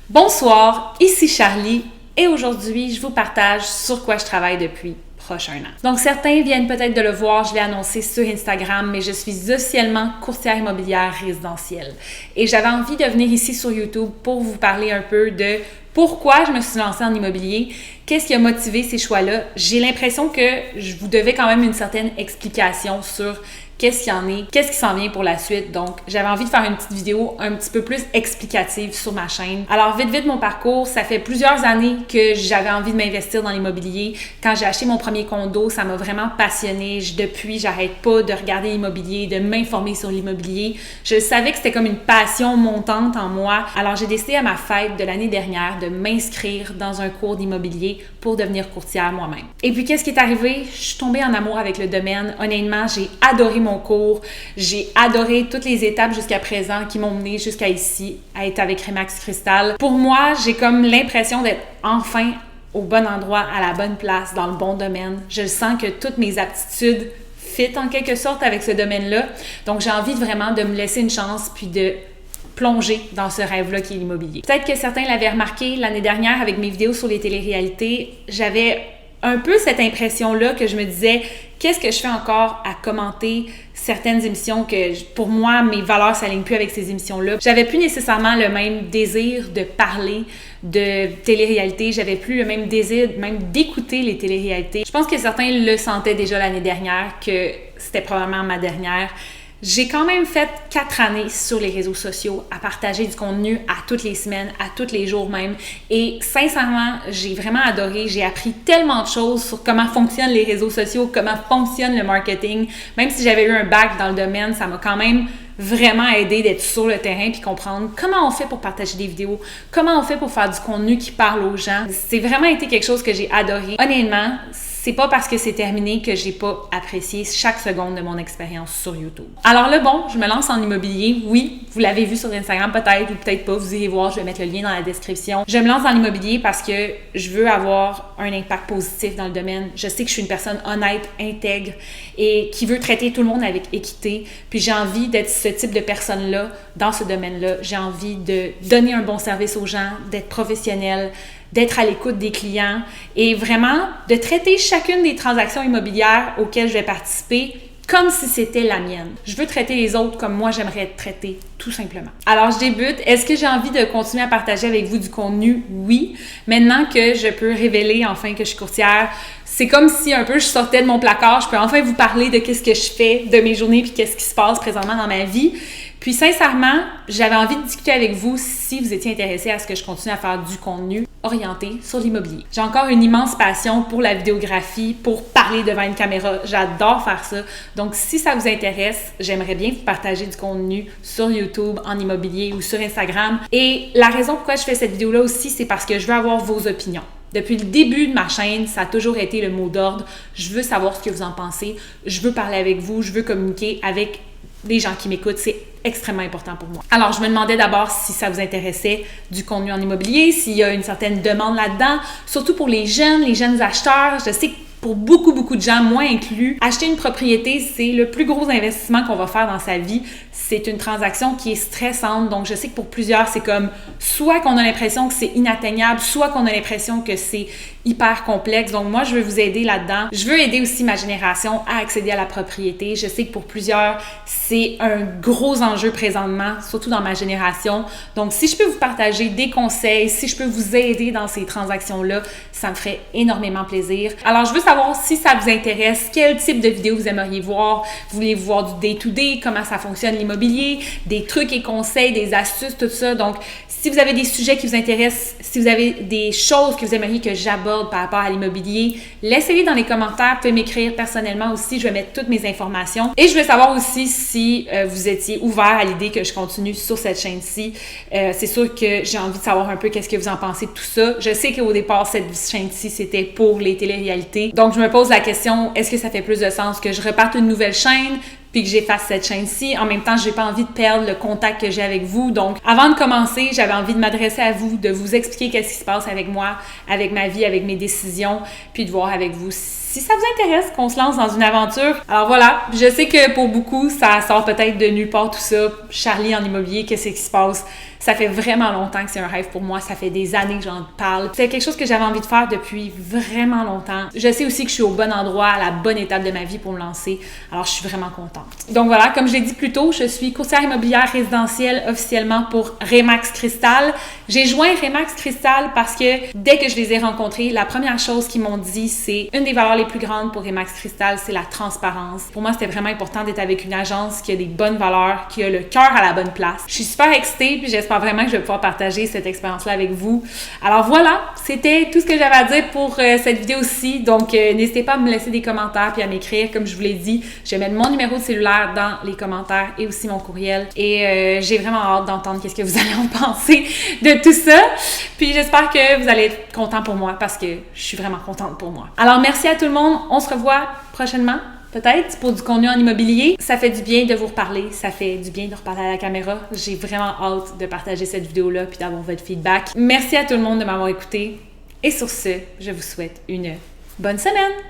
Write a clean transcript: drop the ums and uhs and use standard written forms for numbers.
Bonsoir, ici Charlie et aujourd'hui, je vous partage sur quoi je travaille depuis proche un an. Donc certains viennent peut-être de le voir, je l'ai annoncé sur Instagram, mais je suis officiellement courtière immobilière résidentielle. Et j'avais envie de venir ici sur YouTube pour vous parler un peu de pourquoi je me suis lancée en immobilier, qu'est-ce qui a motivé ces choix-là. J'ai l'impression que je vous devais quand même une certaine explication sur qu'est-ce qu'il y en est, qu'est-ce qui s'en vient pour la suite. Donc, j'avais envie de faire une petite vidéo un petit peu plus explicative sur ma chaîne. Alors, vite, mon parcours, ça fait plusieurs années que j'avais envie de m'investir dans l'immobilier. Quand j'ai acheté mon premier condo, ça m'a vraiment passionnée. Depuis, j'arrête pas de regarder l'immobilier, de m'informer sur l'immobilier. Je savais que c'était comme une passion montante en moi. Alors, j'ai décidé à ma fête de l'année dernière de m'inscrire dans un cours d'immobilier pour devenir courtière moi-même. Et puis, qu'est-ce qui est arrivé? Je suis tombée en amour avec le domaine. Honnêtement, j'ai adoré mon cours. J'ai adoré toutes les étapes jusqu'à présent qui m'ont mené jusqu'à ici, à être avec Remax Cristal. Pour moi, j'ai comme l'impression d'être enfin au bon endroit, à la bonne place, dans le bon domaine. Je sens que toutes mes aptitudes fit en quelque sorte avec ce domaine-là. Donc, j'ai envie vraiment de me laisser une chance puis de plonger dans ce rêve-là qui est l'immobilier. Peut-être que certains l'avaient remarqué l'année dernière avec mes vidéos sur les téléréalités, j'avais un peu cette impression-là que je me disais, qu'est-ce que je fais encore à commenter certaines émissions que, pour moi, mes valeurs ne s'alignent plus avec ces émissions-là. J'avais plus nécessairement le même désir de parler de télé-réalité. J'avais plus le même désir même d'écouter les télé-réalités. Je pense que certains le sentaient déjà l'année dernière, que c'était probablement ma dernière. J'ai quand même fait 4 années sur les réseaux sociaux à partager du contenu à toutes les semaines, à tous les jours même. Et sincèrement, j'ai vraiment adoré. J'ai appris tellement de choses sur comment fonctionnent les réseaux sociaux, comment fonctionne le marketing. Même si j'avais eu un bac dans le domaine, ça m'a quand même vraiment aidé d'être sur le terrain puis comprendre comment on fait pour partager des vidéos, comment on fait pour faire du contenu qui parle aux gens. C'est vraiment été quelque chose que j'ai adoré. Honnêtement, c'est pas parce que c'est terminé que j'ai pas apprécié chaque seconde de mon expérience sur YouTube. Alors là, bon, je me lance en immobilier. Oui, vous l'avez vu sur Instagram peut-être ou peut-être pas. Vous irez voir, je vais mettre le lien dans la description. Je me lance dans l'immobilier parce que je veux avoir un impact positif dans le domaine. Je sais que je suis une personne honnête, intègre et qui veut traiter tout le monde avec équité. Puis j'ai envie d'être ce type de personne-là dans ce domaine-là. J'ai envie de donner un bon service aux gens, d'être professionnelle, d'être à l'écoute des clients et vraiment de traiter chacune des transactions immobilières auxquelles je vais participer comme si c'était la mienne. Je veux traiter les autres comme moi j'aimerais être traitée, tout simplement. Alors, je débute. Est-ce que j'ai envie de continuer à partager avec vous du contenu? Oui. Maintenant que je peux révéler enfin que je suis courtière, c'est comme si un peu je sortais de mon placard, je peux enfin vous parler de qu'est-ce que je fais de mes journées puis qu'est-ce qui se passe présentement dans ma vie. Puis sincèrement, j'avais envie de discuter avec vous si vous étiez intéressé à ce que je continue à faire du contenu orienté sur l'immobilier. J'ai encore une immense passion pour la vidéographie, pour parler devant une caméra. J'adore faire ça. Donc, si ça vous intéresse, j'aimerais bien vous partager du contenu sur YouTube, en immobilier ou sur Instagram. Et la raison pourquoi je fais cette vidéo-là aussi, c'est parce que je veux avoir vos opinions. Depuis le début de ma chaîne, ça a toujours été le mot d'ordre. Je veux savoir ce que vous en pensez. Je veux parler avec vous. Je veux communiquer avec les gens qui m'écoutent. C'est extrêmement important pour moi. Alors, je me demandais d'abord si ça vous intéressait du contenu en immobilier, s'il y a une certaine demande là-dedans, surtout pour les jeunes acheteurs. Je sais que pour beaucoup de gens, moi inclus, acheter une propriété, c'est le plus gros investissement qu'on va faire dans sa vie. C'est une transaction qui est stressante. Donc, je sais que pour plusieurs, c'est comme soit qu'on a l'impression que c'est inatteignable, soit qu'on a l'impression que c'est hyper complexe. Donc, moi, je veux vous aider là-dedans. Je veux aider aussi ma génération à accéder à la propriété. Je sais que pour plusieurs, c'est un gros enjeu présentement, surtout dans ma génération. Donc, si je peux vous partager des conseils, si je peux vous aider dans ces transactions-là, ça me ferait énormément plaisir. Alors, je veux savoir si ça vous intéresse, quel type de vidéo vous aimeriez voir. Voulez-vous voir du day-to-day, comment ça fonctionne l'immobilier, des trucs et conseils, des astuces, tout ça. Donc, si vous avez des sujets qui vous intéressent, si vous avez des choses que vous aimeriez que j'aborde par rapport à l'immobilier, laissez-les dans les commentaires. Vous pouvez m'écrire personnellement aussi. Je vais mettre toutes mes informations. Et je veux savoir aussi si vous étiez ouvert à l'idée que je continue sur cette chaîne-ci. C'est sûr que j'ai envie de savoir un peu qu'est-ce que vous en pensez de tout ça. Je sais qu'au départ, cette chaîne-ci, c'était pour les téléréalités. Donc, je me pose la question, est-ce que ça fait plus de sens que je reparte une nouvelle chaîne puis que j'efface cette chaîne-ci? En même temps, j'ai pas envie de perdre le contact que j'ai avec vous. Donc, avant de commencer, j'avais envie de m'adresser à vous, de vous expliquer qu'est-ce qui se passe avec moi, avec ma vie, avec mes décisions, puis de voir avec vous si si ça vous intéresse qu'on se lance dans une aventure. Alors voilà, je sais que pour beaucoup, ça sort peut-être de nulle part tout ça. Charlie en immobilier, qu'est-ce qui se passe? Ça fait vraiment longtemps que c'est un rêve pour moi. Ça fait des années que j'en parle. C'est quelque chose que j'avais envie de faire depuis vraiment longtemps. Je sais aussi que je suis au bon endroit, à la bonne étape de ma vie pour me lancer. Alors, je suis vraiment contente. Donc voilà, comme je l'ai dit plus tôt, je suis courtière immobilière résidentielle officiellement pour Remax Cristal. J'ai joint Remax Cristal parce que dès que je les ai rencontrés, la première chose qu'ils m'ont dit, c'est une des valeurs les plus grandes pour Remax Cristal, c'est la transparence. Pour moi, c'était vraiment important d'être avec une agence qui a des bonnes valeurs, qui a le cœur à la bonne place. Je suis super excitée, puis j'espère vraiment que je vais pouvoir partager cette expérience-là avec vous. Alors voilà, c'était tout ce que j'avais à dire pour cette vidéo-ci. Donc, n'hésitez pas à me laisser des commentaires puis à m'écrire. Comme je vous l'ai dit, je vais mettre mon numéro de cellulaire dans les commentaires et aussi mon courriel. Et j'ai vraiment hâte d'entendre qu'est-ce que vous allez en penser de tout ça. Puis j'espère que vous allez être contents pour moi parce que je suis vraiment contente pour moi. Alors, merci à tout le monde. On se revoit prochainement. Peut-être pour du contenu en immobilier. Ça fait du bien de vous reparler, ça fait du bien de reparler à la caméra. J'ai vraiment hâte de partager cette vidéo-là puis d'avoir votre feedback. Merci à tout le monde de m'avoir écouté. Et sur ce, je vous souhaite une bonne semaine!